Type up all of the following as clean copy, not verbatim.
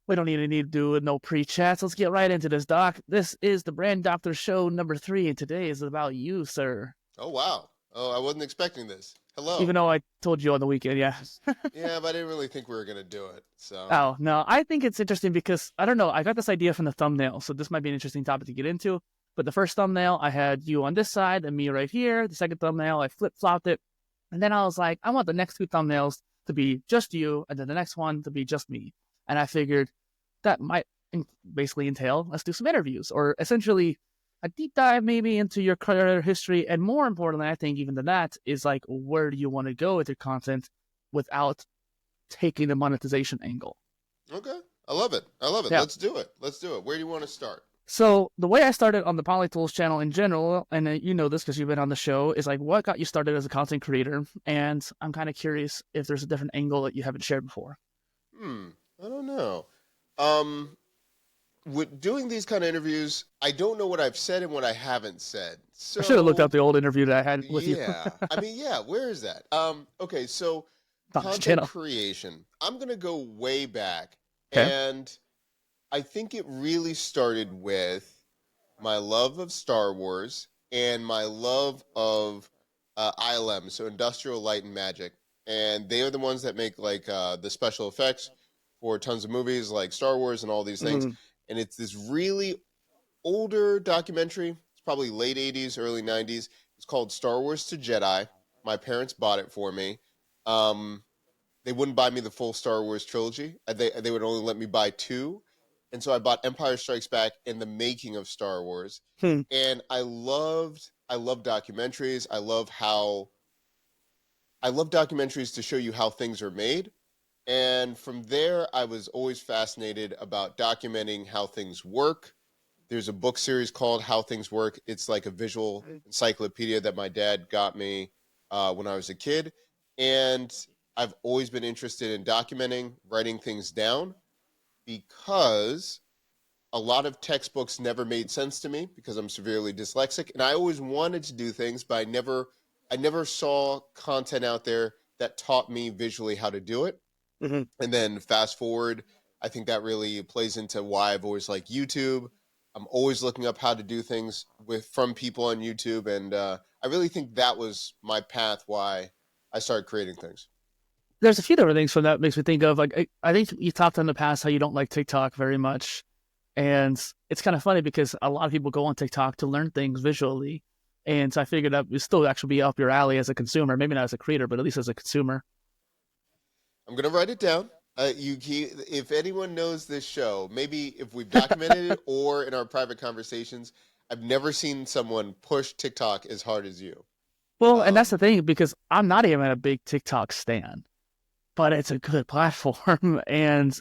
We don't even need to do no pre-chats. Let's get right into this, Doc. This is the Brand Doctor Show number 3, and today is about you, sir. Oh, wow. Oh, I wasn't expecting this. Even Hello. though I told you on the weekend, yeah. Yeah, but I didn't really think we were going to do it. So, Oh, no, I think it's interesting because, I don't know, I got this idea from the thumbnail, so this might be an interesting topic to get into. But the first thumbnail, I had you on this side and me right here. The second thumbnail, I flip-flopped it. And then I was like, I want the next two thumbnails to be just you, and then the next one to be just me. And I figured that might basically entail let's do some interviews or essentially a deep dive maybe into your career history. And more importantly, I think even than that is like, where do you want to go with your content without taking the monetization angle? okay. I love it. I love it. Yeah. Let's do it. Let's do it. Where do you want to start? So the way I started on the PolyTools channel in general, and you know this because you've been on the show, is like what got you started as a content creator. And I'm kind of curious if there's a different angle that you haven't shared before. Hmm. I don't know. Um, with doing these kind of interviews, I don't know what I've said and what I haven't said. I should have looked up So, the old interview that I had with you. yeah. I mean, yeah, where is that? Okay, so On this content channel. creation. I'm going to go way back, Okay. and I think it really started with my love of Star Wars and my love of ILM, so Industrial Light and Magic. And they are the ones that make like the special effects for tons of movies like Star Wars and all these things. Mm-hmm. And it's this really older documentary. It's probably late 80s, early 90s. It's called Star Wars to Jedi. My parents bought it for me. Um, they wouldn't buy me the full Star Wars trilogy. They would only let me buy two. And so I bought Empire Strikes Back and the making of Star Wars. Hmm. And I love documentaries. I love documentaries to show you how things are made. And from there, I was always fascinated about documenting how things work. There's a book series called How Things Work. It's like a visual encyclopedia that my dad got me when I was a kid. And I've always been interested in documenting, writing things down because a lot of textbooks never made sense to me because I'm severely dyslexic. And I always wanted to do things, but I never saw content out there that taught me visually how to do it. Mm-hmm. And then fast forward, I think that really plays into why I've always liked YouTube. I'm always looking up how to do things from people on YouTube, and I really think that was my path why I started creating things. There's a few different things from that makes me think of like I think you talked in the past how you don't like TikTok very much, and it's kind of funny because a lot of people go on TikTok to learn things visually, and so I figured that would still actually be up your alley as a consumer, maybe not as a creator, but at least as a consumer. I'm gonna write it down. If anyone knows this show, maybe if we've documented it or in our private conversations, I've never seen someone push TikTok as hard as you. Well, and that's the Um, thing because I'm not even a big TikTok stan, but it's a good platform, and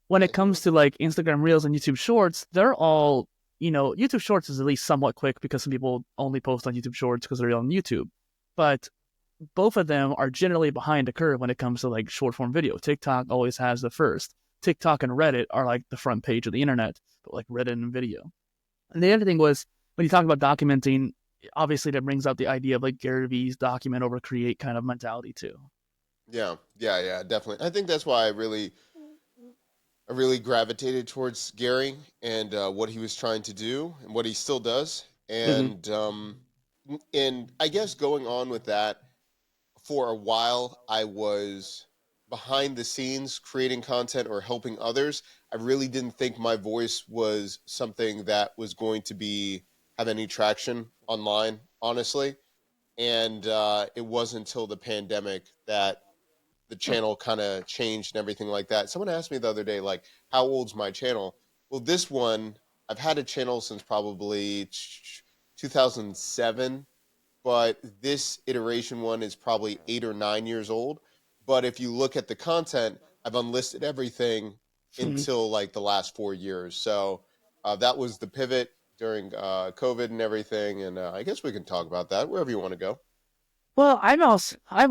when it I hear comes it. to like Instagram Reels and YouTube Shorts, they're all, YouTube Shorts is at least somewhat quick because some people only post on YouTube Shorts because they're on YouTube. But both of them are generally behind the curve when it comes to like short form video. TikTok always has the first. TikTok and Reddit are like the front page of the internet, but like Reddit and video. And the other thing was when you talk about documenting, obviously that brings up the idea of like Gary Vee's document over create kind of mentality too. Yeah, yeah, yeah, definitely. I think that's why I really gravitated towards Gary and what he was trying to do and what he still does. Mm-hmm. And I guess going on with that, for a while, I was behind the scenes creating content or helping others. I really didn't think my voice was something that was going to be have any traction online, honestly. And it wasn't until the pandemic that the channel kind of changed and everything like that. Someone asked me the other day, like, how old's my channel? Well, this one, I've had a channel since probably 2007, but this iteration one is probably 8 or 9 years old. But if you look at the content, I've unlisted everything until like the last 4 years. So that was the pivot during COVID and everything. And I guess we can talk about that wherever you want to go. Well, I've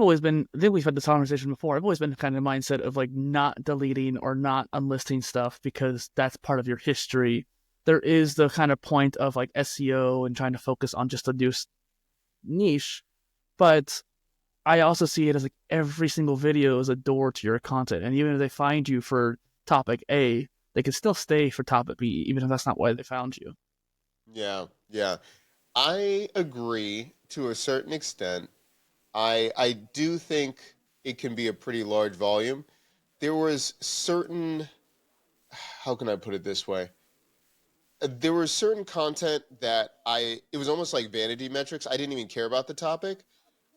always been, I think we've had this conversation before. I've always been kind of the mindset of like not deleting or not unlisting stuff because that's part of your history. There is the kind of point of like SEO and trying to focus on just a new niche, but I also see it as like every single video is a door to your content. And even if they find you for topic A, they can still stay for topic B, even if that's not why they found you. Yeah, yeah. I agree to a certain extent. I do think it can be a pretty large volume. There was certain, how can I put it this way? There was certain content that it was almost like vanity metrics. I didn't even care about the topic.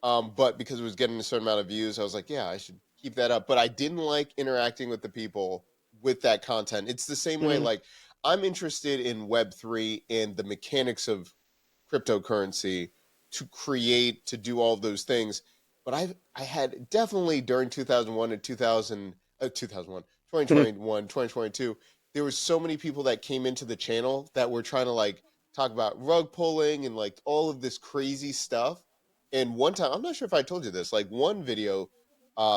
But because it was getting a certain amount of views, I was like, yeah, I should keep that up. But I didn't like interacting with the people with that content. It's the same way, Mm-hmm. like, I'm interested in Web3 and the mechanics of cryptocurrency to create, to do all of those things. But I had definitely during 2001 and 2001, 2021, 2022, there was so many people that came into the channel that were trying to like talk about rug pulling and like all of this crazy stuff. And one time, I'm not sure if I told you this, like one video,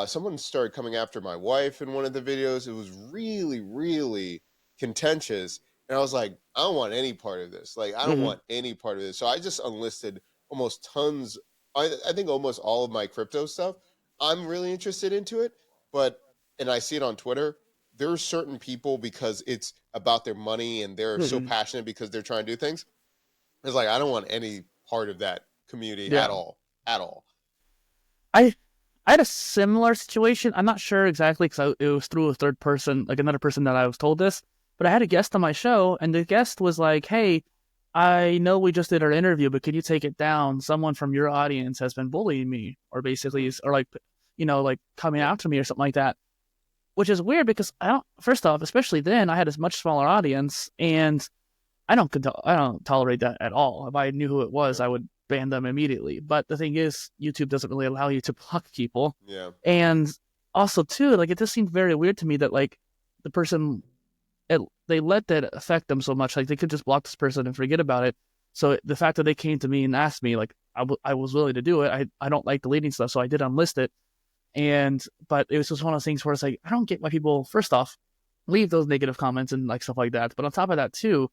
someone started coming after my wife in one of the videos. It was really, really contentious. And I was like, I don't want any part of this. Like, I don't Mm-hmm. want any part of this. So I just enlisted almost tons, I think almost all of my crypto stuff. I'm really interested into it. But, and I see it on Twitter, there are certain people because it's about their money and they're so Mm-hmm. passionate because they're trying to do things. It's like, I don't want any part of that community at Yeah. all. At all. I I had a similar situation. I'm not sure exactly because it was through a third person, like another person that I was told this, but I had a guest on my show, and the guest was like, "Hey, I know we just did our interview, but could you take it down? Someone from your audience has been bullying me, or basically, or like, like coming Yep. after me or something like that." Which is weird because I don't. First off, especially then, I had a much smaller audience, and I don't tolerate that at all. If I knew who it was, Yeah. I would ban them immediately. But the thing is, YouTube doesn't really allow you to block people. Yeah. And also too, like it just seemed very weird to me that like the person they let that affect them so much. Like they could just block this person and forget about it. So the fact that they came to me and asked me, like I was willing to do it. I don't like deleting stuff, so I did unlist it. But it was just one of those things where it's like I don't get why people first off leave those negative comments and like stuff like that. But on top of that too,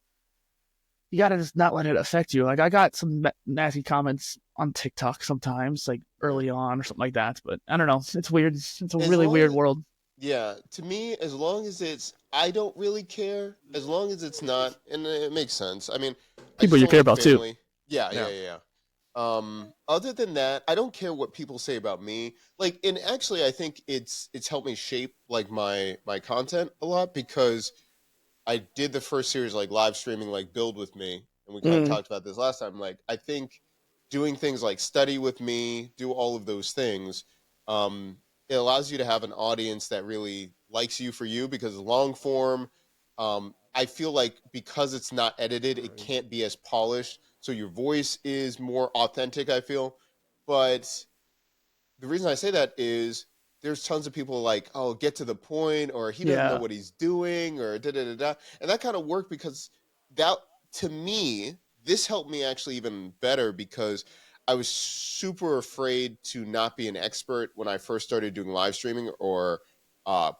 you gotta just not let it affect you. Like I got some nasty comments on TikTok sometimes, like Yeah. early on or something like that. But I don't know. It's weird. It's a As really long weird as, world. yeah, to me, as long as it's, I don't really care. As long as it's not, and it makes sense. I mean, I People just you don't care like about too. family. Yeah, yeah, Yeah. yeah, yeah. Other than that, I don't care what people say about me. Like, and actually, I think it's helped me shape like my content a lot because I did the first series like live streaming, like Build with Me, and we kind of Mm, talked about this last time. Like, I think doing things like study with me, do all of those things, it allows you to have an audience that really likes you for you because long form. I feel like because it's not edited, it can't be as polished, so your voice is more authentic. I feel, but the reason I say that is there's tons of people like, oh, get to the point, or he doesn't know yeah. what he's doing, or da da da da. And that kind of worked because that, to me, this helped me actually even better because I was super afraid to not be an expert when I first started doing live streaming or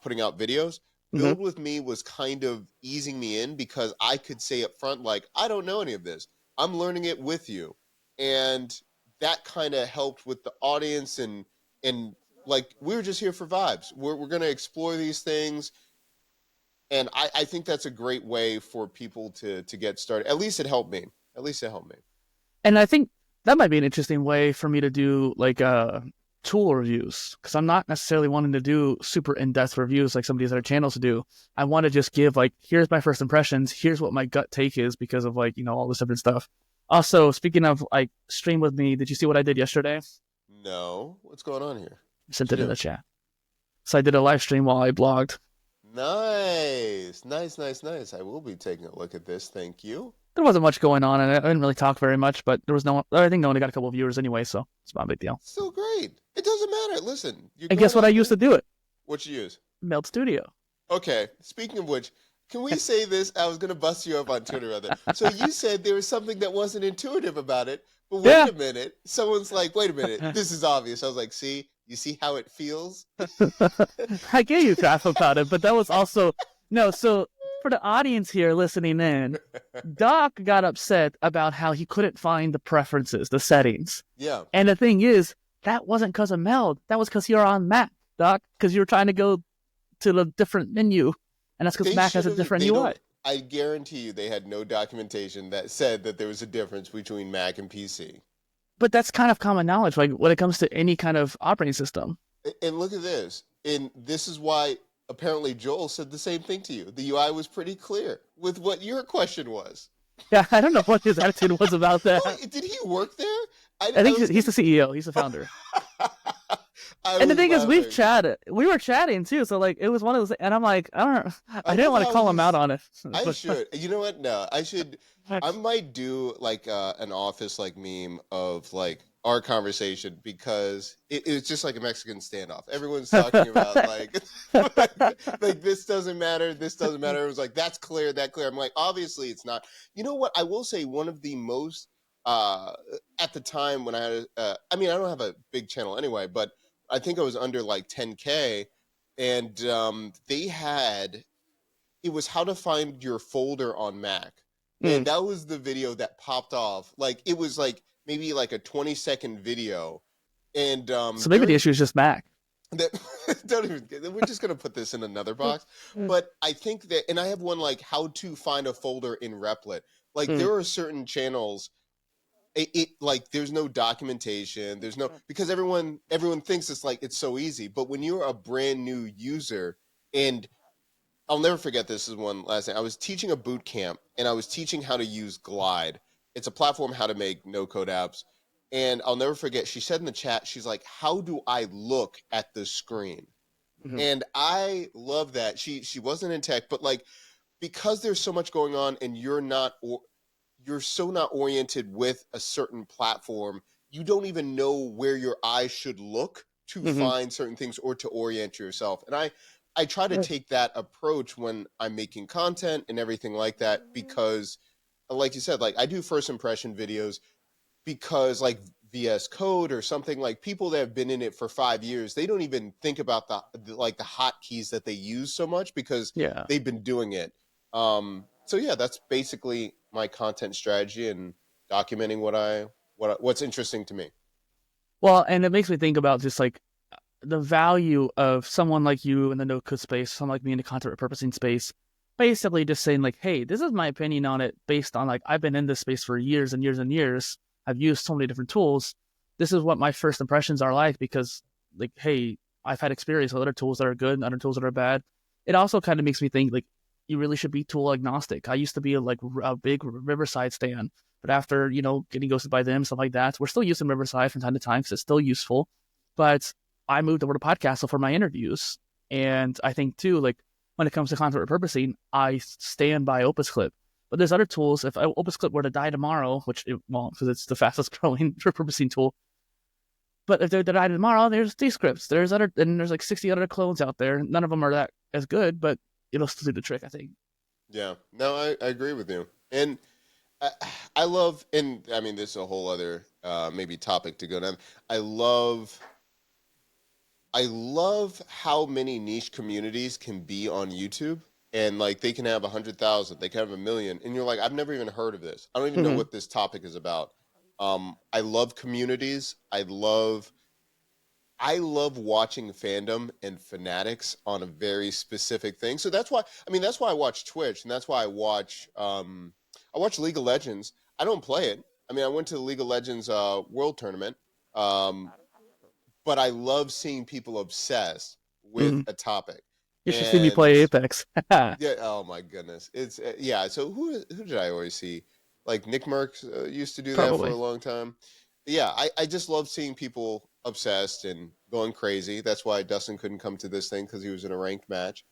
putting out videos. Hmm. Build with Me was kind of easing me in because I could say up front, like, I don't know any of this. I'm learning it with you. And that kind of helped with the audience and like we're just here for vibes. We're gonna explore these things, and I think that's a great way for people to get started. At least it helped me. At least it helped me. And I think that might be an interesting way for me to do like tool reviews because I'm not necessarily wanting to do super in-depth reviews like some of these other channels do. I want to just give like here's my first impressions, here's what my gut take is because of like all this different stuff. Also, speaking of like stream with me, did you see what I did yesterday? I No, what's going on here? What'd sent you it in do? the chat. So I did a live stream while I blogged. Nice, nice, nice, nice. I will be taking a look at this. Thank you. There wasn't much going on, and I didn't really talk very much. But there was no. I think I only got a couple of viewers anyway, so it's not a big deal. Still great. It doesn't matter. Listen, you're And going guess what I out used there. to do it? What you use? Meld Studio. Okay. Speaking of which, can we say this? I was gonna bust you up on Twitter rather. So you said there was something that wasn't intuitive about it, but wait Yeah. a minute. Someone's like, wait a minute, this is obvious. I was like, see, you see how it feels? I get you crap about it, but that was also no. So for the audience here listening in, Doc got upset about how he couldn't find the preferences, the settings, Yeah. and the thing is that wasn't because of Meld. That was because you're on Mac, Doc, because you were trying to go to the different menu, And that's because They Mac has should a have. different They UI. don't. I guarantee you, they had no documentation that said that there was a difference between Mac and PC. But that's kind of common knowledge, like when it comes to any kind of operating system. And look at this. And this is why apparently Joel said the same thing to you. The UI was pretty clear with what your question was. Yeah, I don't know what his attitude was about that. Oh, did he work there? I think he's the CEO. He's the founder. And the thing is, we've chatted. We were chatting too, so like it was one of those. And I'm like, I didn't want to call him out on it. I should. You know what? No, I should. I might do like an office like meme of like our conversation because it's just like a Mexican standoff. Everyone's talking about like, like this doesn't matter. This doesn't matter. It was like that's clear. That clear. I'm like, obviously it's not. You know what? I will say one of the most at the time when I had. I mean, I don't have a big channel anyway, but I think I was under like 10K, and they had, it was how to find your folder on Mac. And that was the video that popped off. Like, it was like maybe like a 20-second video. And so maybe the issue is just Mac. Don't even, we're just going to put this in another box. But I think that, and I have one like how to find a folder in Replit. Like, there are certain channels, it like there's no documentation, there's no, because everyone thinks it's like it's so easy. But when you're a brand new user, and I'll never forget this is one last thing. I was teaching a boot camp and I was teaching how to use Glide. It's a platform how to make no-code apps. And I'll never forget, she said in the chat, she's like, how do I look at the screen? And I love that. She wasn't in tech, but like, because there's so much going on and you're so not oriented with a certain platform, you don't even know where your eyes should look to find certain things or to orient yourself. And I try to take that approach when I'm making content and everything like that, because like you said, like I do first impression videos because like VS Code or something, like people that have been in it for 5 years, they don't even think about the hotkeys that they use so much because they've been doing it. So yeah, that's basically my content strategy and documenting what's interesting to me. Well, and it makes me think about just like the value of someone like you in the no-code space, someone like me in the content repurposing space, basically just saying like, hey, this is my opinion on it based on like, I've been in this space for years and years and years. I've used so many different tools. This is what my first impressions are like because like, hey, I've had experience with other tools that are good and other tools that are bad. It also kind of makes me think like, you really should be tool agnostic. I used to be like a big Riverside stan, but after, getting ghosted by them, stuff like that, we're still using Riverside from time to time because it's still useful. But I moved over to Podcastle for my interviews. And I think too, like when it comes to content repurposing, I stand by OpusClip. But there's other tools. If OpusClip were to die tomorrow, which it won't because it's the fastest growing repurposing tool. But if they die tomorrow, there's Descripts. There's like 60 other clones out there. None of them are that as good, but it'll still do the trick, I think. Yeah, no, I agree with you. And I love, and I mean, this is a whole other maybe topic to go down. I love how many niche communities can be on YouTube, and like they can have 100,000, they can have 1 million, and you're like, I've never even heard of this. I don't even know what this topic is about. I love communities. I love watching fandom and fanatics on a very specific thing. So that's why I watch Twitch, and that's why I watch League of Legends. I don't play it. I mean, I went to the League of Legends World Tournament, but I love seeing people obsessed with a topic. You should see me play Apex. Yeah. Oh my goodness. It's yeah. So who did I always see? Like Nick Merckx used to do that for a long time. Yeah, I just love seeing people obsessed and going crazy. That's why Dustin couldn't come to this thing because he was in a ranked match.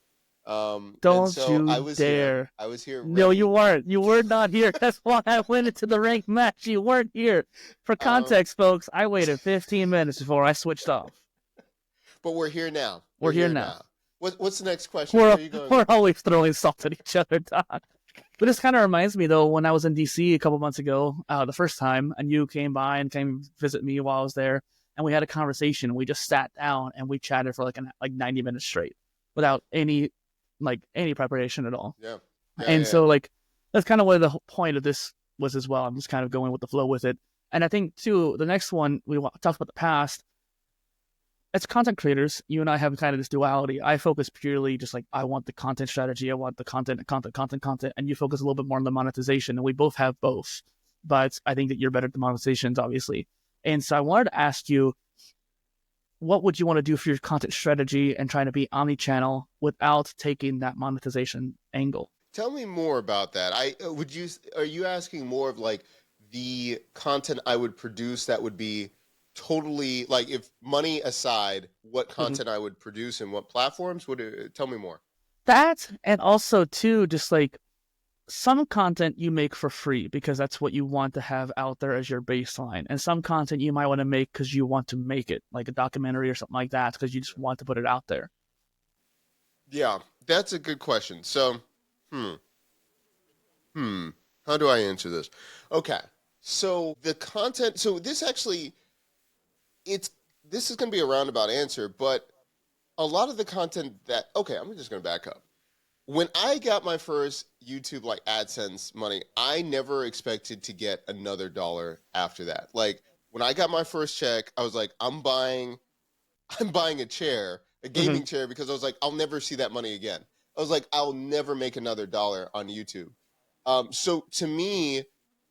Don't you dare! I was here. No, you weren't. You were not here. That's why I went into the ranked match. You weren't here. For context, folks, I waited 15 minutes before I switched off. But we're here now. We're here now. What's the next question? Where are you going? We're always throwing salt at each other, Doc. But this kind of reminds me, though, when I was in DC a couple months ago, the first time, and you came by and came visit me while I was there, and we had a conversation. We just sat down and we chatted for like 90 minutes straight without any preparation at all. Yeah. So like that's kind of what the whole point of this was as well. I'm just kind of going with the flow with it. And I think too, the next one we talked about the past. as content creators, you and I have kind of this duality. I focus purely just like I want the content strategy, I want the content, and you focus a little bit more on the monetization, and we both have both. But I think that you're better at the monetizations, obviously. And so I wanted to ask you, what would you want to do for your content strategy and trying to be omni-channel without taking that monetization angle? Tell me more about that. Are you asking more of like the content I would produce that would be totally like, if money aside, what Mm-hmm. content I would produce and what platforms tell me more. That, and also too, just like some content you make for free because that's what you want to have out there as your baseline, and some content you might want to make because you want to make it, like a documentary or something like that, because you just want to put it out there. Yeah, that's a good question. So, hmm, hmm, how do I answer this? Okay, so the content. So this actually, it's this is going to be a roundabout answer, but a lot of the content that okay, I'm just going to back up. When I got my first YouTube like AdSense money, I never expected to get another dollar after that. Like when I got my first check, I was like, I'm buying a chair, a Mm-hmm. gaming chair, because I was like, I'll never see that money again. I was like, I'll never make another dollar on YouTube. So to me,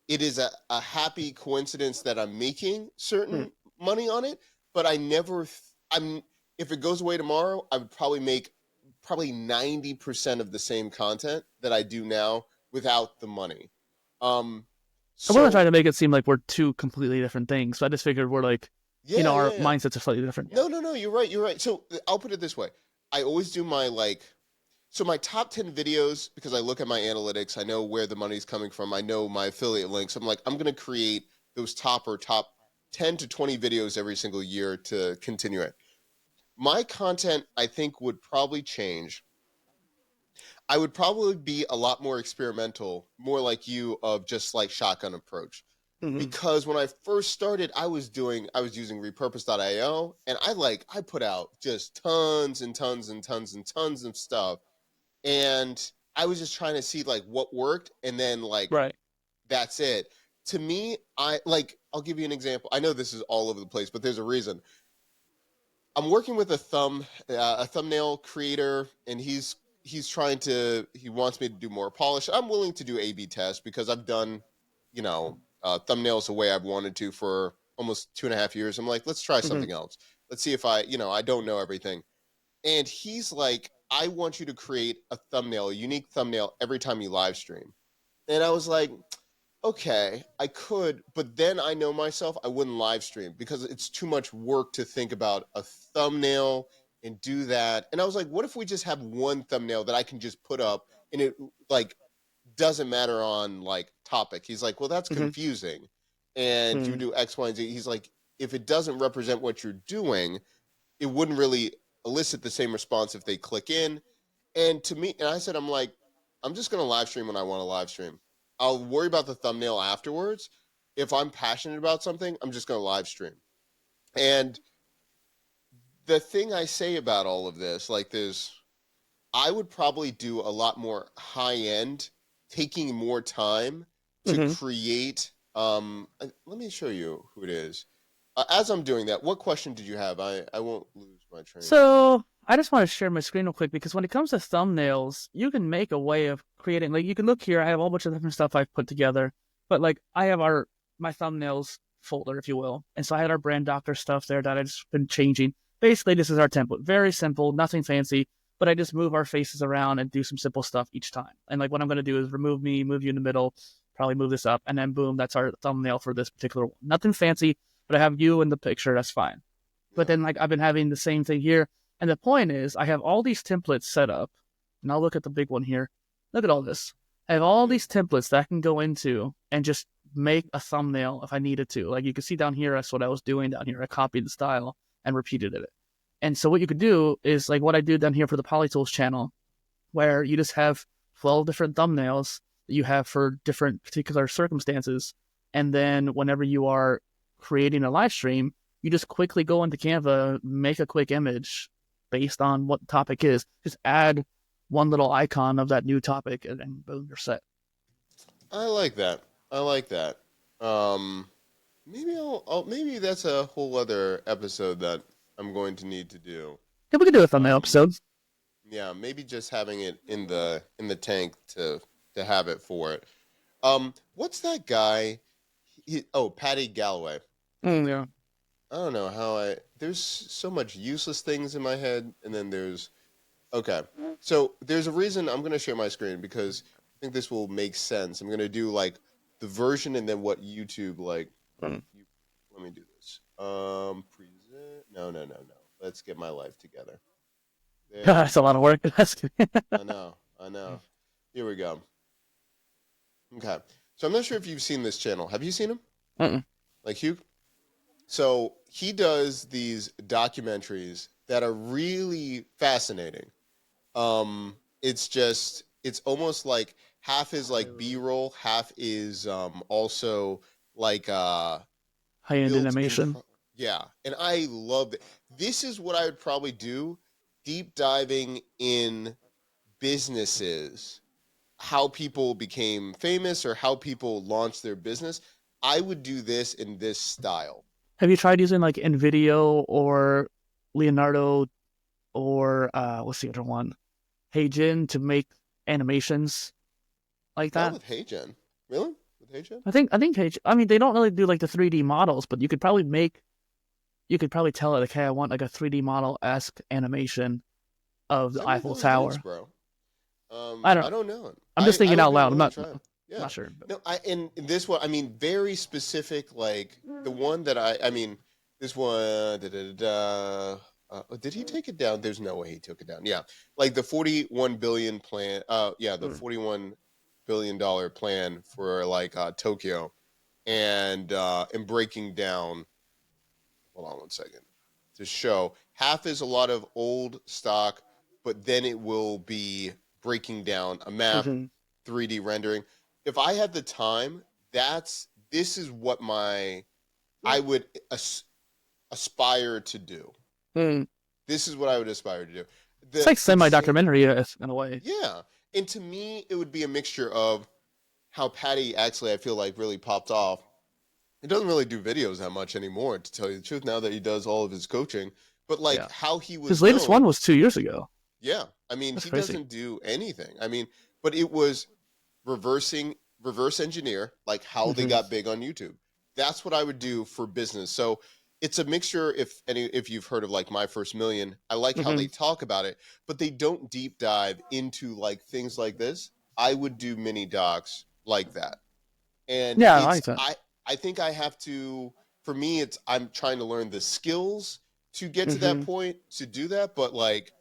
it is a happy coincidence that I'm making certain money on it, but I never, I'm, if it goes away tomorrow, I would probably make probably 90% of the same content that I do now without the money. Um, I wasn't so trying to make it seem like we're two completely different things, so I just figured we're like, yeah, our yeah, yeah. mindsets are slightly different. Yeah. No, you're right, you're right. So I'll put it this way. I always do my like, so my top 10 videos, because I look at my analytics, I know where the money's coming from, I know my affiliate links. I'm like, I'm going to create those top 10 to 20 videos every single year to continue it. My content, I think, would probably change. I would probably be a lot more experimental, more like you, of just like shotgun approach. Mm-hmm. Because when I first started, I was using repurpose.io, and I put out just tons and tons and tons and tons of stuff, and I was just trying to see like what worked, and then like Right. that's it. To me, I'll give you an example. I know this is all over the place, but there's a reason. I'm working with a thumbnail creator, and he wants me to do more polish. I'm willing to do A/B tests because I've done, thumbnails the way I've wanted to for almost 2.5 years. I'm like, let's try Mm-hmm. something else. Let's see if I don't know everything. And he's like, I want you to create a unique thumbnail every time you live stream. And I was like, okay, I could, but then I know myself, I wouldn't live stream because it's too much work to think about a thumbnail and do that. And I was like, what if we just have one thumbnail that I can just put up and it like doesn't matter on like topic? He's like, well, that's Mm-hmm. confusing. And you Mm-hmm. do X, Y, and Z. He's like, if it doesn't represent what you're doing, it wouldn't really elicit the same response if they click in. And to me, and I said, I'm like, I'm just going to live stream when I want to live stream. I'll worry about the thumbnail afterwards. If I'm passionate about something, I'm just going to live stream. And the thing I say about all of this, like I would probably do a lot more high end, taking more time to Mm-hmm. create. Let me show you who it is. As I'm doing that, what question did you have? I won't lose my train of thought. So I just want to share my screen real quick because when it comes to thumbnails, you can make a way of creating. Like you can look here, I have a whole bunch of different stuff I've put together, but like I have my thumbnails folder, if you will, and so I had our brand doctor stuff there that I just been changing. Basically, this is our template, very simple, nothing fancy, but I just move our faces around and do some simple stuff each time. And like what I'm going to do is remove me, move you in the middle, probably move this up, and then boom, that's our thumbnail for this particular one. Nothing fancy, but I have you in the picture. That's fine. But Yeah. then like I've been having the same thing here. And the point is I have all these templates set up. And I'll look at the big one here. Look at all this. I have all Yeah. these templates that I can go into and just make a thumbnail if I needed to. Like you can see down here, that's what I was doing down here. I copied the style and repeated it. And so what you could do is like what I do down here for the PolyTools channel, where you just have 12 different thumbnails that you have for different particular circumstances. And then whenever you are creating a live stream, you just quickly go into Canva, make a quick image based on what the topic is. Just add one little icon of that new topic, and then boom, you're set. I like that. I like that. Um, maybe maybe that's a whole other episode that I'm going to need to do. Yeah, we could do a thumbnail episode. Yeah, maybe just having it in the tank to have it for it. What's that guy? Patty Galloway. Yeah. I don't know how there's so much useless things in my head, and then there's okay. So there's a reason I'm gonna share my screen because I think this will make sense. I'm gonna do like the version and then what YouTube like. Mm. Let me do this. Present. No. Let's get my life together. There. That's a lot of work. I know. Here we go. Okay. So I'm not sure if you've seen this channel. Have you seen him? Mm-mm. Like Hugh? So he does these documentaries that are really fascinating. It's almost like half is like B-roll, half is also like High-end animation. Yeah, and I love it. This is what I would probably do, deep diving in businesses, how people became famous or how people launched their business. I would do this in this style. Have you tried using like NVIDIA or Leonardo or what's the other one? HeyGen to make animations like that? Not with HeyGen. Really? With HeyGen? I think HeyGen. I mean, they don't really do like the 3D models, but you could probably tell it like, hey, I want like a 3D model-esque animation of the Eiffel Tower. Works, bro? I don't know. I'm just thinking out loud. I'm not sure. But... No, in this one, I mean, very specific. Like the one that I mean, this one. Did he take it down? There's no way he took it down. Yeah, like the 41 billion plan. The 41 billion-dollar plan for like Tokyo, and breaking down. Hold on one second. To show half is a lot of old stock, but then it will be breaking down a map, 3D rendering. If I had the time, this is what I would aspire to do. This is what I would aspire to do. It's like semi-documentary in a way. Yeah. And to me, it would be a mixture of how Patty actually, I feel like, really popped off. He doesn't really do videos that much anymore, to tell you the truth, now that he does all of his coaching. But like how he was... His latest one was 2 years ago. Yeah. I mean, That's he crazy. doesn't do anything. I mean, but it was reverse engineer, like how they got big on YouTube. That's what I would do for business. So it's a mixture. If you've heard of like My First Million, I like how they talk about it, but they don't deep dive into like things like this. I would do mini docs like that. And yeah, I like that. I think I have to, for me, I'm trying to learn the skills to get to that point to do that. But like,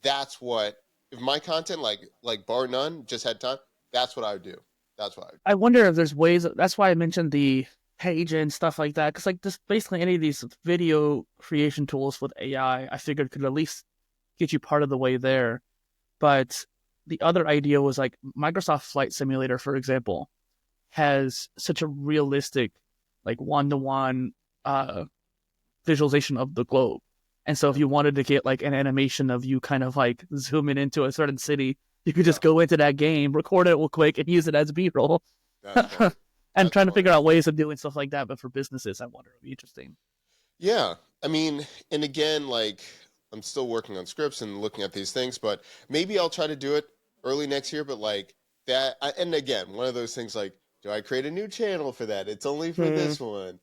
that's what, if my content, like bar none, just had time, that's what I would do. That's what I wonder if there's ways, that's why I mentioned the page and stuff like that. Cause like just basically any of these video creation tools with AI, I figured could at least get you part of the way there. But the other idea was like Microsoft Flight Simulator, for example, has such a realistic, like one-to-one visualization of the globe. And so if you wanted to get like an animation of you kind of like zooming into a certain city, you could just go into that game, record it real quick, and use it as B-roll. And trying to figure out ways of doing stuff like that, but for businesses, I wonder, it'd be interesting. Yeah. I mean, and again, like I'm still working on scripts and looking at these things, but maybe I'll try to do it early next year. But like that, and again, one of those things like, do I create a new channel for that? It's only for this one.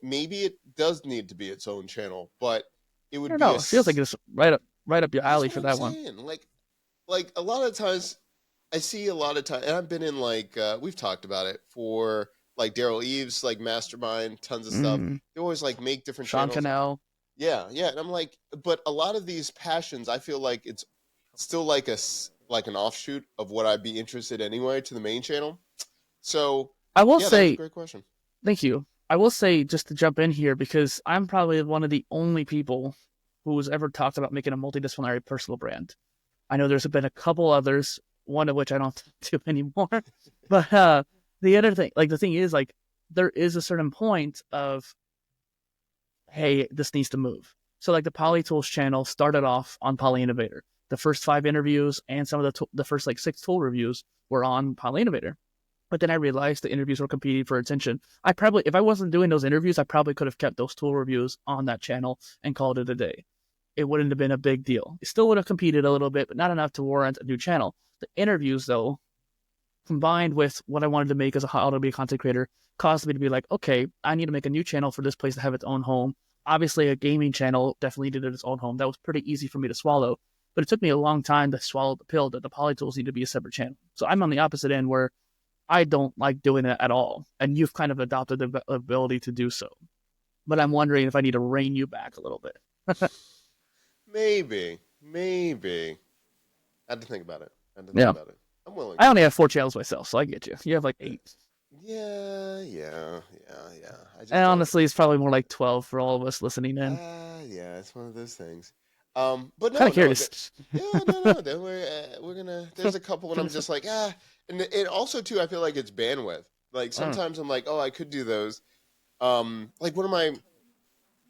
Maybe it does need to be its own channel, but it would be. It feels like it's right up your alley for that one. Like a lot of times, I see a lot of time, and I've been in like we've talked about it for like Daryl Eves, like Mastermind, tons of stuff. They always like make different Sean channels. Cannell. Yeah, and I'm like, but a lot of these passions, I feel like it's still like an offshoot of what I'd be interested anyway to the main channel. So I will say, that's a great question. Thank you. I will say, just to jump in here, because I'm probably one of the only people who's ever talked about making a multidisciplinary personal brand. I know there's been a couple others, one of which I don't do anymore. But the other thing, like the thing is, like there is a certain point of, hey, this needs to move. So like the PolyTools channel started off on PolyInnovator. The first 5 interviews and some of the first like 6 tool reviews were on PolyInnovator. But then I realized the interviews were competing for attention. I probably, if I wasn't doing those interviews, I probably could have kept those tool reviews on that channel and called it a day. It wouldn't have been a big deal. It still would have competed a little bit, but not enough to warrant a new channel. The interviews, though, combined with what I wanted to make as a how to be a content creator, caused me to be like, okay, I need to make a new channel for this place to have its own home. Obviously, a gaming channel definitely needed its own home. That was pretty easy for me to swallow, but it took me a long time to swallow the pill that the PolyTools need to be a separate channel. So I'm on the opposite end where I don't like doing it at all, and you've kind of adopted the ability to do so. But I'm wondering if I need to rein you back a little bit. Maybe. I had to think about it. Yeah. I'm willing. I only have 4 channels myself, so I get you. You have like 8. Yeah. And honestly, it's probably more like 12 for all of us listening in. Yeah, it's one of those things. But no, kind of curious. No. Then we're gonna. There's a couple when I'm just like, and it also too. I feel like it's bandwidth. Like sometimes I'm like, oh, I could do those. Like what am I?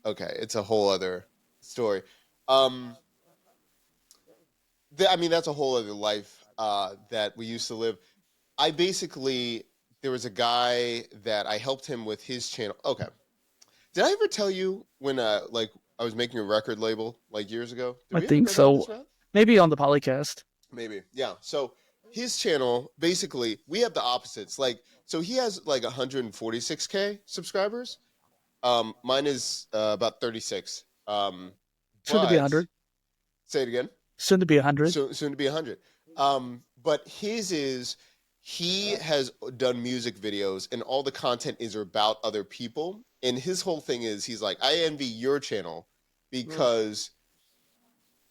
Okay, it's a whole other story. That's a whole other life that we used to live. There was a guy that I helped him with his channel. Okay. Did I ever tell you when I was making a record label like years ago? I think so. Maybe on the Polycast. Maybe. Yeah. So his channel, basically, we have the opposites. So he has like 146K subscribers. Mine is about 36. Soon to be 100. Say it again. Soon to be 100. Soon to be 100. But his is, he has done music videos and all the content is about other people. And his whole thing is, he's like, I envy your channel because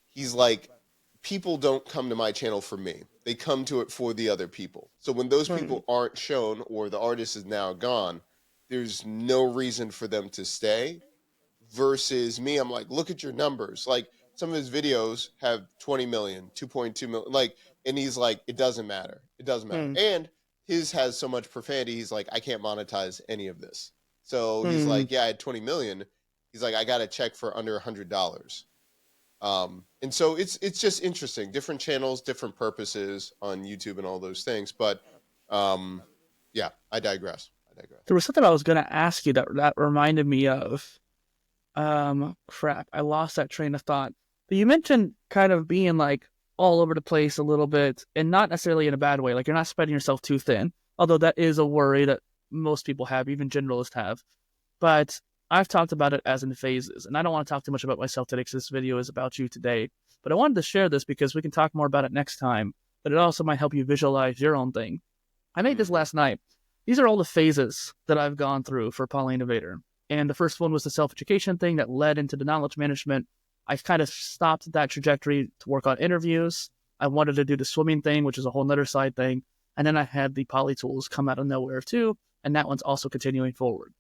he's like, people don't come to my channel for me. They come to it for the other people. So when those people aren't shown or the artist is now gone, there's no reason for them to stay. Versus me, I'm like, look at your numbers. Like some of his videos have 20 million, 2.2 million. And he's like, it doesn't matter. And his has so much profanity. He's like, I can't monetize any of this. So he's like, yeah, I had 20 million. He's like, I got a check for under $100. And so it's just interesting. Different channels, different purposes on YouTube and all those things. But yeah, I digress. There was something I was going to ask you that reminded me of. Crap, I lost that train of thought. But you mentioned kind of being like all over the place a little bit, and not necessarily in a bad way. Like you're not spreading yourself too thin, although that is a worry that most people have, even generalists have. But I've talked about it as in phases, and I don't want to talk too much about myself today because this video is about you today. But I wanted to share this because we can talk more about it next time, but it also might help you visualize your own thing. I made this last night. These are all the phases that I've gone through for PolyInnovator. And the first one was the self-education thing that led into the knowledge management. I kind of stopped that trajectory to work on interviews. I wanted to do the swimming thing, which is a whole nother side thing. And then I had the Poly tools come out of nowhere too. And that one's also continuing forward.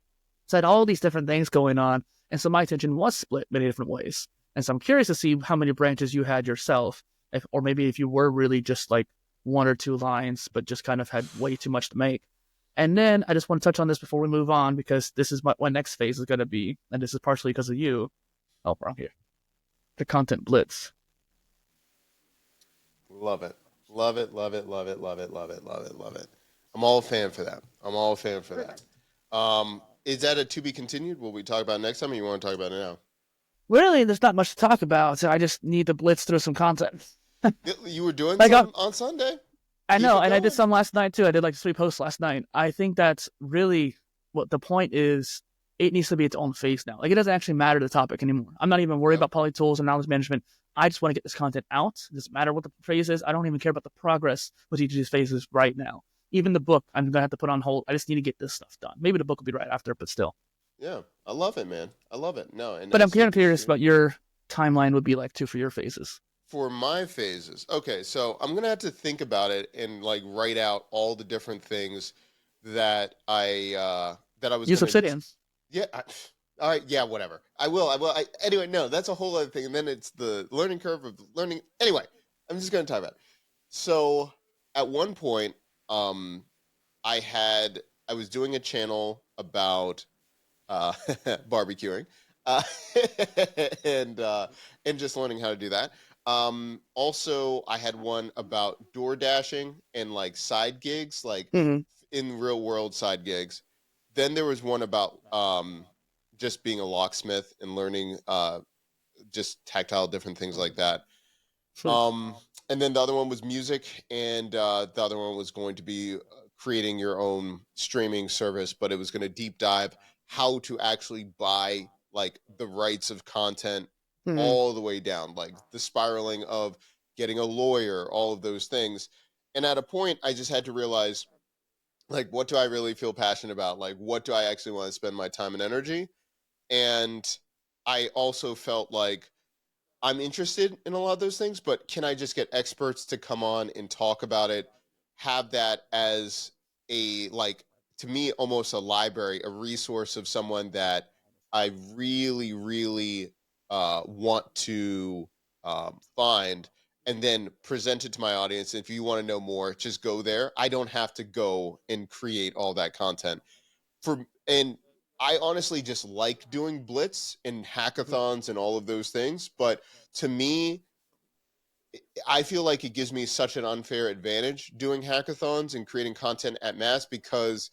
So I had all these different things going on. And so my attention was split many different ways. And so I'm curious to see how many branches you had yourself, or maybe if you were really just like 1 or 2 lines, but just kind of had way too much to make. And then I just want to touch on this before we move on, because this is what my next phase is going to be. And this is partially because of you. Oh, wrong here. The content blitz. Love it. I'm all a fan for that. Is that a to be continued? Will we talk about it next time, or you want to talk about it now? Really, there's not much to talk about, so I just need to blitz through some content. You were doing some on Sunday? I know, and I did some last night too. I did like 3 posts last night. I think that's really what the point is. It needs to be its own phase now. Like, it doesn't actually matter the topic anymore. I'm not even worried about poly tools and knowledge management. I just want to get this content out. It doesn't matter what the phase is. I don't even care about the progress with each of these phases right now. Even the book, I'm going to have to put on hold. I just need to get this stuff done. Maybe the book will be right after, but still. Yeah, I love it, man. I love it. No, but I'm kind of curious about your timeline would be like too for your phases. For my phases, okay, so I'm gonna have to think about it and like write out all the different things that I was. Use Obsidian. Yeah. All right. Yeah. Whatever. I will. Anyway, no, that's a whole other thing, and then it's the learning curve of learning. Anyway, I'm just gonna talk about it. So at one point, I was doing a channel about barbecuing, and just learning how to do that. Also, I had one about door dashing and like side gigs, like in real world side gigs. Then there was one about just being a locksmith and learning just tactile different things like that. So, And then the other one was music, and the other one was going to be creating your own streaming service, but it was going to deep dive how to actually buy like the rights of content mhm. all the way down, like the spiraling of getting a lawyer, all of those things. And at a point, I just had to realize, like, what do I really feel passionate about? Like, what do I actually want to spend my time and energy? And I also felt like I'm interested in a lot of those things, but can I just get experts to come on and talk about it? Have that as a, like, to me, almost a library, a resource of someone that I really, really want to find, and then present it to my audience. If you want to know more, just go there. I don't have to go and create all that content and I honestly just like doing blitz and hackathons and all of those things, but to me, I feel like it gives me such an unfair advantage doing hackathons and creating content at mass because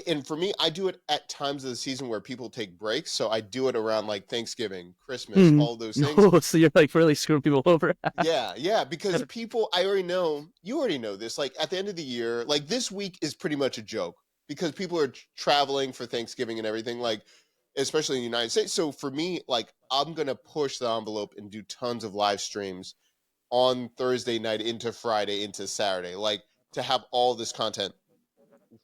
and for me, I do it at times of the season where people take breaks. So I do it around like Thanksgiving, Christmas, Mhm. all those things. No, so you're like really screwing people over. Yeah, because people, I already know, you already know this. Like at the end of the year, like this week is pretty much a joke because people are traveling for Thanksgiving and everything, like especially in the United States. So for me, like I'm gonna push the envelope and do tons of live streams on Thursday night into Friday into Saturday, like to have all this content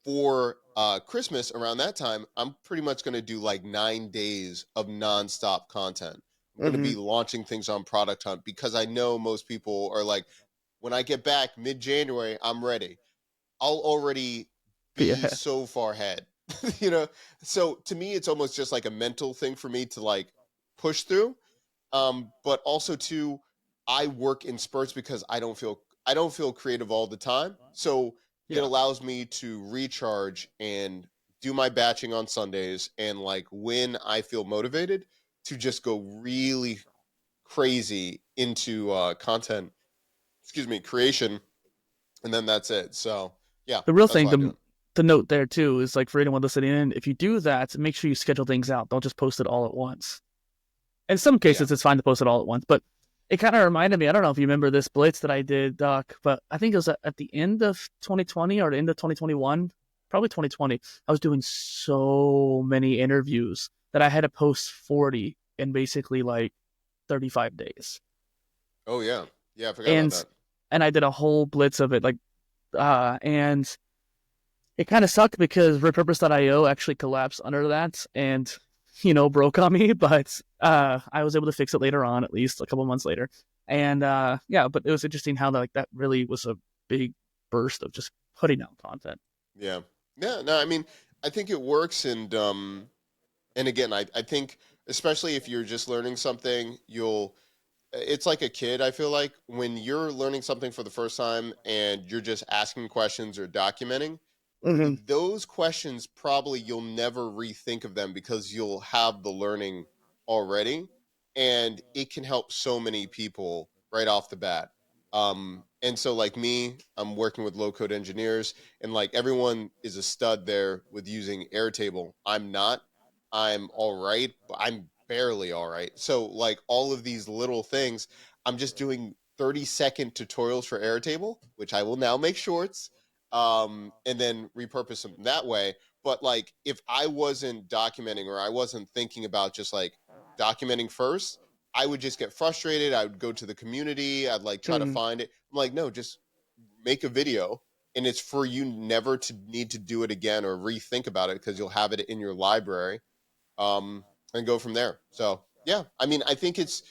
for Christmas around that time. I'm pretty much gonna do like 9 days of nonstop content. I'm going to Hmm. be launching things on Product Hunt because I know most people are like, when I get back mid-January, I'm ready. I'll already But be yeah. so far ahead, you know? So to me, it's almost just like a mental thing for me to like push through. But also too, I work in spurts because I don't feel creative all the time. So it Yeah. allows me to recharge and do my batching on Sundays, and like when I feel motivated to just go really crazy into content, excuse me, creation, and then that's it. So yeah, The real that's thing what I do. to note there too is like for anyone listening in, if you do that, make sure you schedule things out. Don't just post it all at once. In some Yeah. cases, it's fine to post it all at once, but it kind of reminded me. I don't know if you remember this blitz that I did, Doc, but I think it was at the end of 2020 or the end of 2021, probably 2020. I was doing so many interviews that I had to post 40 in basically like 35 days, Oh yeah. Yeah, I forgot about and that. I did a whole blitz of it, like and it kind of sucked because Repurpose.io actually collapsed under that and broke on me, but I was able to fix it later on, at least a couple months later. And yeah, but it was interesting how that really was a big burst of just putting out content. Yeah. Yeah, no, I mean, I think it works, and again, I think especially if you're just learning something, you'll it's like a kid. I feel like when you're learning something for the first time and you're just asking questions or documenting, Mm-hmm. those questions probably you'll never rethink of them because you'll have the learning already, and it can help so many people right off the bat. And so like me, I'm working with low code engineers, and like everyone is a stud there with using Airtable. I'm not. I'm all right, but I'm barely all right. So like all of these little things, I'm just doing 30-second tutorials for Airtable, which I will now make shorts, and then repurpose them that way. But like, if I wasn't documenting, or I wasn't thinking about just like documenting first, I would just get frustrated. I would go to the community. I'd like try to Mm-hmm. find it. I'm like, no, just make a video, and it's for you never to need to do it again or rethink about it because you'll have it in your library, and go from there. So yeah, I mean, I think it's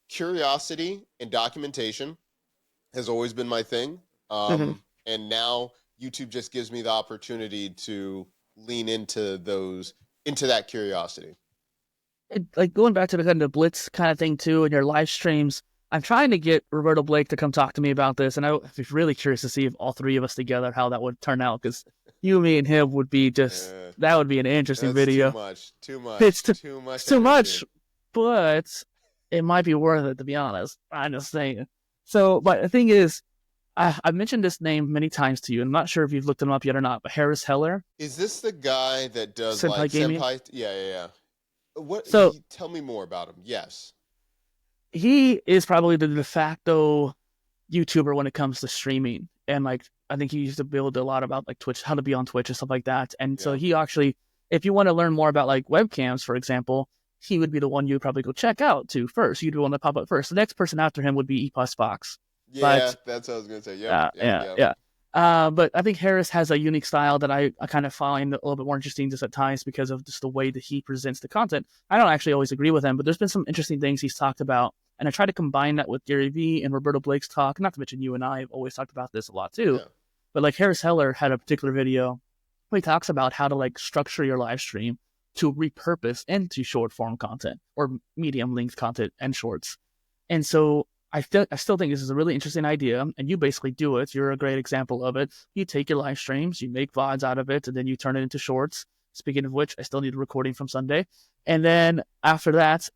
curiosity and documentation has always been my thing. Mm-hmm. And now YouTube just gives me the opportunity to lean into that curiosity. Like going back to the kind of blitz kind of thing too, in your live streams. I'm trying to get Roberto Blake to come talk to me about this, and I would be really curious to see if all three of us together how that would turn out. Because you, me, and him would be just Uh, that would be an interesting that's too video. much, too It's much, too, too it's much too much, energy. but it might be worth it to be honest. I'm just saying. So, but the thing is, I've mentioned this name many times to you. I'm not sure if you've looked him up yet or not, but Harris Heller, Is this the guy that does like Senpai Gaming. senpai? Yeah, yeah, yeah. So Tell me more about him. Yes. he is probably the de facto YouTuber when it comes to streaming. And like, I think he used to build a lot about like Twitch, how to be on Twitch and stuff like that. And so Yeah. he actually, if you want to learn more about like webcams, for example, he would be the one you would probably go check out to first. You'd be the one to pop up first. The next person after him would be Epos Fox. Yeah, But that's what I was gonna say. Yep, yep, yeah, yep. yeah. But I think Harris has a unique style that I kind of find a little bit more interesting just at times because of just the way that he presents the content. I don't actually always agree with him, but there's been some interesting things he's talked about. And I try to combine that with Gary Vee and Roberto Blake's talk. Not to mention you and I have always talked about this a lot too. Yeah. But like Harris Heller had a particular video where he talks about how to like structure your live stream to repurpose into short form content or medium length content and shorts. And so I still think this is a really interesting idea, and you basically do it. You're a great example of it. You take your live streams, you make VODs out of it, and then you turn it into shorts. Speaking of which, I still need a recording from Sunday. And then after that,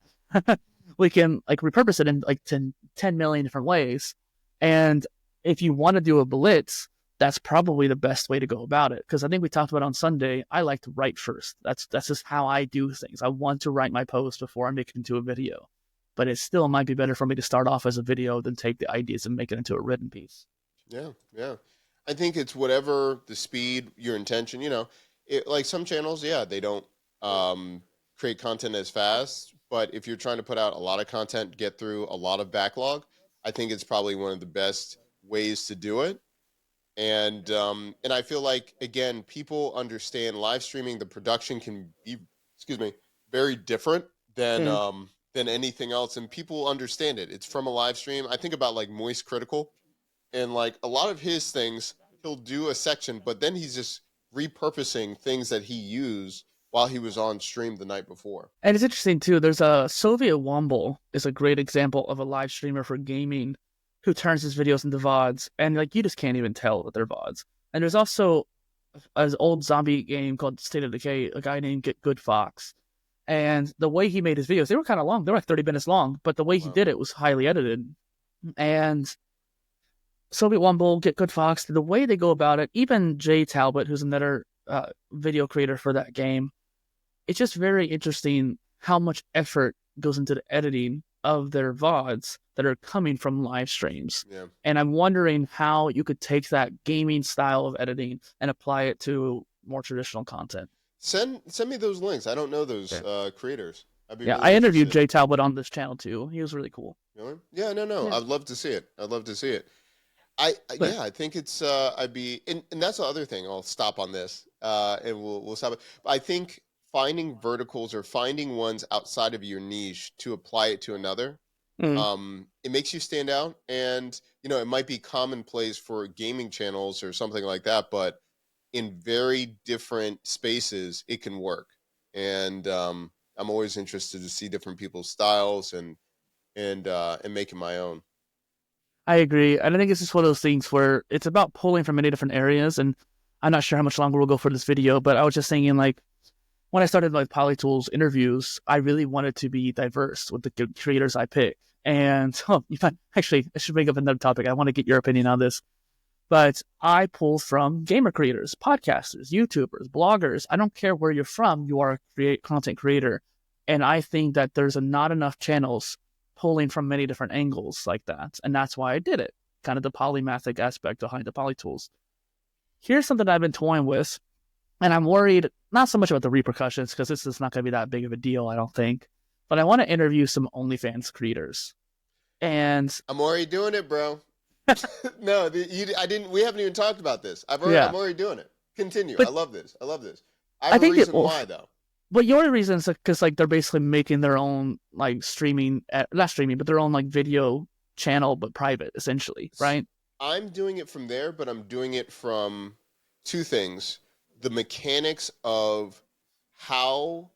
we can like repurpose it in like 10 million different ways. And if you want to do a blitz, that's probably the best way to go about it. Because I think we talked about on Sunday, I like to write first. That's just how I do things. I want to write my post before I make it into a video. But it still might be better for me to start off as a video than take the ideas and make it into a written piece. Yeah, yeah. I think it's whatever the speed, your intention, like some channels, yeah, they don't create content as fast. But if you're trying to put out a lot of content, get through a lot of backlog, I think it's probably one of the best ways to do it. And I feel like, again, people understand live streaming, the production can be, very different than anything else, and people understand it. It's from a live stream. I think about like Moist Critical, and like a lot of his things, he'll do a section, but then he's just repurposing things that he used while he was on stream the night before. And it's interesting too. There's a Soviet Womble is a great example of a live streamer for gaming who turns his videos into VODs, and like you just can't even tell that they're VODs. And there's also an old zombie game called State of Decay, a guy named Get Good Fox. And the way he made his videos, they were kind of long. They were like 30 minutes long, but the way he did it was highly edited. And Soviet Womble, Get Good Fox, the way they go about it, even Jay Talbot, who's another video creator for that game, it's just very interesting how much effort goes into the editing of their VODs that are coming from live streams. Yeah. And I'm wondering how you could take that gaming style of editing and apply it to more traditional content. Send me those links. I don't know those creators. Really I interviewed Jay Talbot on this channel too. He was really cool. Really? Yeah, no. Yeah. I'd love to see it. I think it's and that's the other thing. I'll stop on this and we'll stop it. I think finding verticals or finding ones outside of your niche to apply it to another, it makes you stand out. And it might be commonplace for gaming channels or something like that, but in very different spaces, it can work. And I'm always interested to see different people's styles and make it my own. I agree. And I think it's just one of those things where it's about pulling from many different areas. And I'm not sure how much longer we'll go for this video, but I was just thinking like, when I started like PolyTools interviews, I really wanted to be diverse with the creators I pick. And actually, I should bring up another topic. I want to get your opinion on this. But I pull from gamer creators, podcasters, YouTubers, bloggers. I don't care where you're from. You are a content creator. And I think that there's not enough channels pulling from many different angles like that. And that's why I did it. Kind of the polymathic aspect behind the PolyTools. Here's something I've been toying with. And I'm worried, not so much about the repercussions, because this is not going to be that big of a deal, I don't think. But I want to interview some OnlyFans creators. And I'm already doing it, bro. No, I didn't. We haven't even talked about this. I'm already doing it. Continue. But I love this. I have a reason why, though. But your reason is because like they're basically making their own like not streaming, but their own like video channel, but private, essentially, right? I'm doing it from there, but I'm doing it from two things: the mechanics of how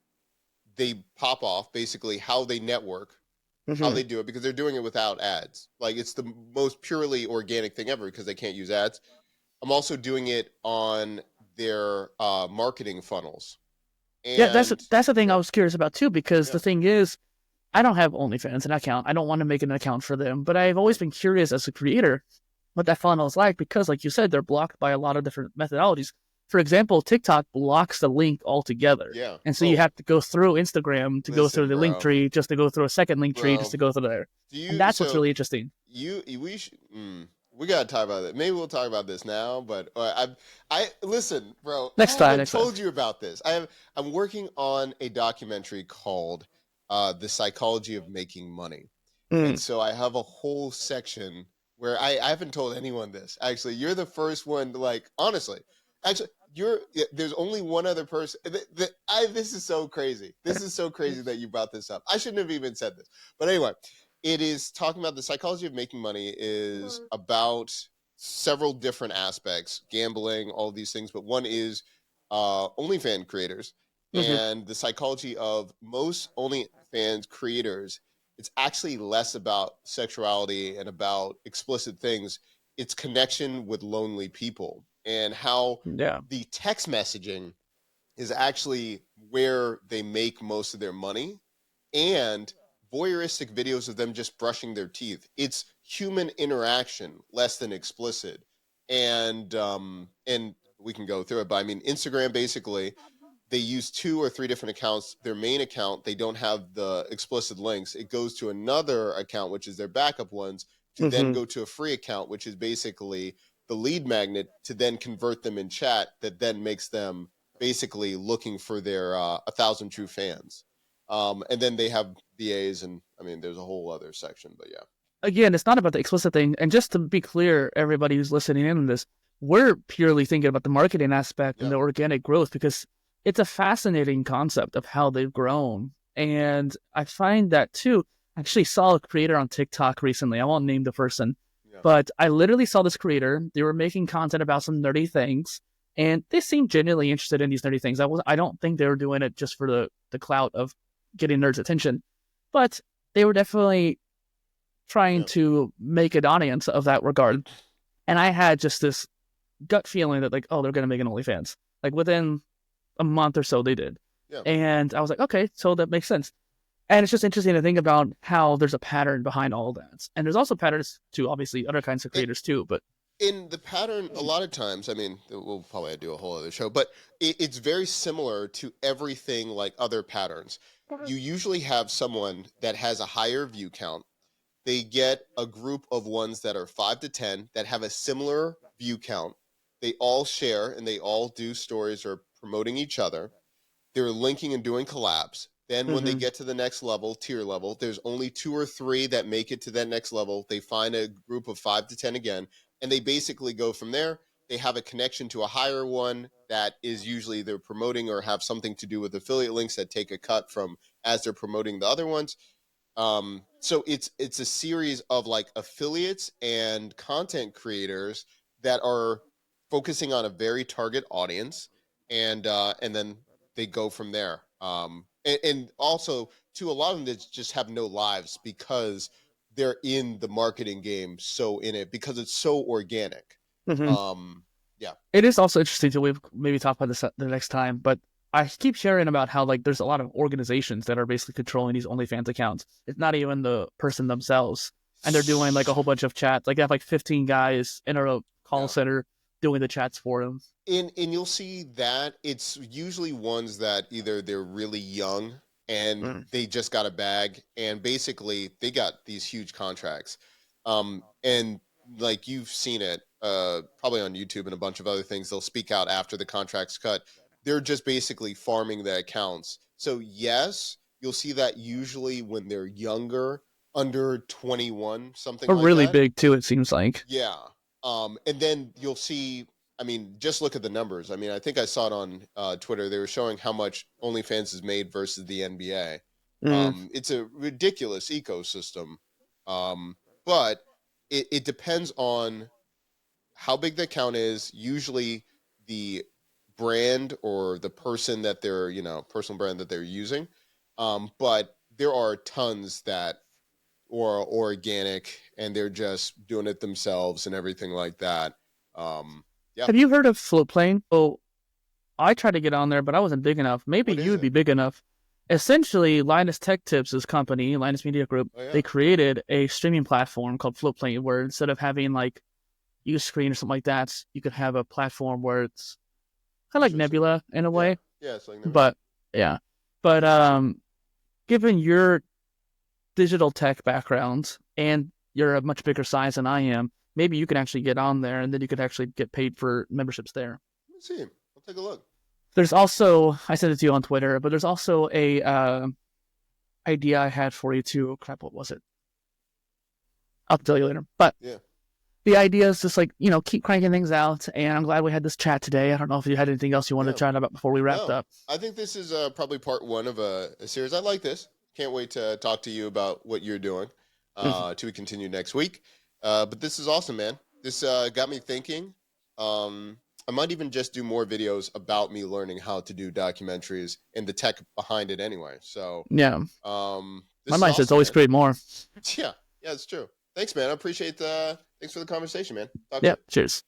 they pop off, basically how they network. How they do it, because they're doing it without ads. Like, it's the most purely organic thing ever because they can't use ads. I'm also doing it on their marketing funnels. And that's the thing I was curious about too, because the thing is, I don't have OnlyFans, an account. I don't want to make an account for them, but I've always been curious as a creator. what that funnel is like, because like you said, they're blocked by a lot of different methodologies. For example, TikTok blocks the link altogether. Yeah. And so you have to go through Instagram to go through Listen, the link bro. tree, just to go through a second link tree, just to go through there. And that's what's really interesting. We gotta talk about it. Maybe we'll talk about this now, but I listen, bro. Next I time, haven't next time. told you about this. I'm working on a documentary called "The Psychology of Making Money," and so I have a whole section where I haven't told anyone this. Actually, you're the first one. Like, honestly, actually, there's only one other person. This is so crazy. This is so crazy that you brought this up. I shouldn't have even said this, but anyway. It is talking about the psychology of making money is about several different aspects, gambling, all of these things. But one is OnlyFans creators and the psychology of most OnlyFans creators. It's actually less about sexuality and about explicit things. It's connection with lonely people and how the text messaging is actually where they make most of their money, and voyeuristic videos of them just brushing their teeth. It's human interaction, less than explicit. And we can go through it, but I mean, Instagram, basically, they use 2 or 3 different accounts. Their main account, they don't have the explicit links. It goes to another account, which is their backup ones, to then go to a free account, which is basically the lead magnet, to then convert them in chat, that then makes them basically looking for their 1,000 true fans. And then they have VAs, and I mean, there's a whole other section, but yeah. Again, it's not about the explicit thing. And just to be clear, everybody who's listening in on this, we're purely thinking about the marketing aspect and the organic growth, because it's a fascinating concept of how they've grown. And I find that too. I actually saw a creator on TikTok recently. I won't name the person, but I literally saw this creator. They were making content about some nerdy things, and they seemed genuinely interested in these nerdy things. I don't think they were doing it just for the clout of getting nerds' attention, but they were definitely trying to make an audience of that regard. And I had just this gut feeling that, like, oh, they're going to make an OnlyFans. Like, within a month or so, they did. And I was like, okay, so that makes sense. And it's just interesting to think about how there's a pattern behind all that. And there's also patterns to, obviously, other kinds of creators too, but in the pattern, a lot of times, I mean, we'll probably do a whole other show, but it's very similar to everything like other patterns. You usually have someone that has a higher view count. They get a group of ones that are 5 to 10 that have a similar view count. They all share and they all do stories or promoting each other. They're linking and doing collabs. Then when they get to the next level, tier level, there's only 2 or 3 that make it to that next level. They find a group of 5 to 10 again, and they basically go from there. They have a connection to a higher one that is usually they're promoting or have something to do with affiliate links that take a cut from as they're promoting the other ones. So it's a series of like affiliates and content creators that are focusing on a very target audience, and then they go from there. And also, to a lot of them that just have no lives because they're in the marketing game, so in it, because it's so organic. It is also interesting to maybe talk about this the next time, but I keep sharing about how, like, there's a lot of organizations that are basically controlling these OnlyFans accounts. It's not even the person themselves, and they're doing like a whole bunch of chats. Like, they have like 15 guys in a call center doing the chats for them. And you'll see that it's usually ones that either they're really young and they just got a bag, and basically they got these huge contracts. And like, you've seen it probably on YouTube and a bunch of other things. They'll speak out after the contract's cut. They're just basically farming the accounts. So yes, you'll see that usually when they're younger, under 21, something like that. Or really big too, it seems like. Yeah. And then you'll see, I mean, just look at the numbers. I mean, I think I saw it on Twitter. They were showing how much OnlyFans has made versus the NBA. It's a ridiculous ecosystem. But it depends on how big the account is. Usually the brand or the person that they're, personal brand that they're using. But there are tons that are organic and they're just doing it themselves and everything like that. Have you heard of Floatplane? Oh, I tried to get on there, but I wasn't big enough. Maybe you would be big enough. Essentially, Linus Tech Tips' company, Linus Media Group, they created a streaming platform called Floatplane, where instead of having like Uscreen or something like that, you could have a platform where it's kind of like Interesting. Nebula in a Yeah. way. Yeah, it's like But yeah, but given your digital tech background and you're a much bigger size than I am, maybe you can actually get on there and then you could actually get paid for memberships there. Let's see. I'll take a look. There's also, I sent it to you on Twitter, but there's also a idea I had for you too. Crap, what was it? I'll tell you later. But Yeah. the idea is just like, keep cranking things out. And I'm glad we had this chat today. I don't know if you had anything else you wanted to chat about before we wrapped up. I think this is probably part one of a series. I like this. Can't wait to talk to you about what you're doing to continue next week. But this is awesome, man. This got me thinking. I might even just do more videos about me learning how to do documentaries and the tech behind it anyway. So yeah, my mindset's always create more. Yeah, it's true. Thanks, man. I appreciate thanks for the conversation, man. Yeah, cheers.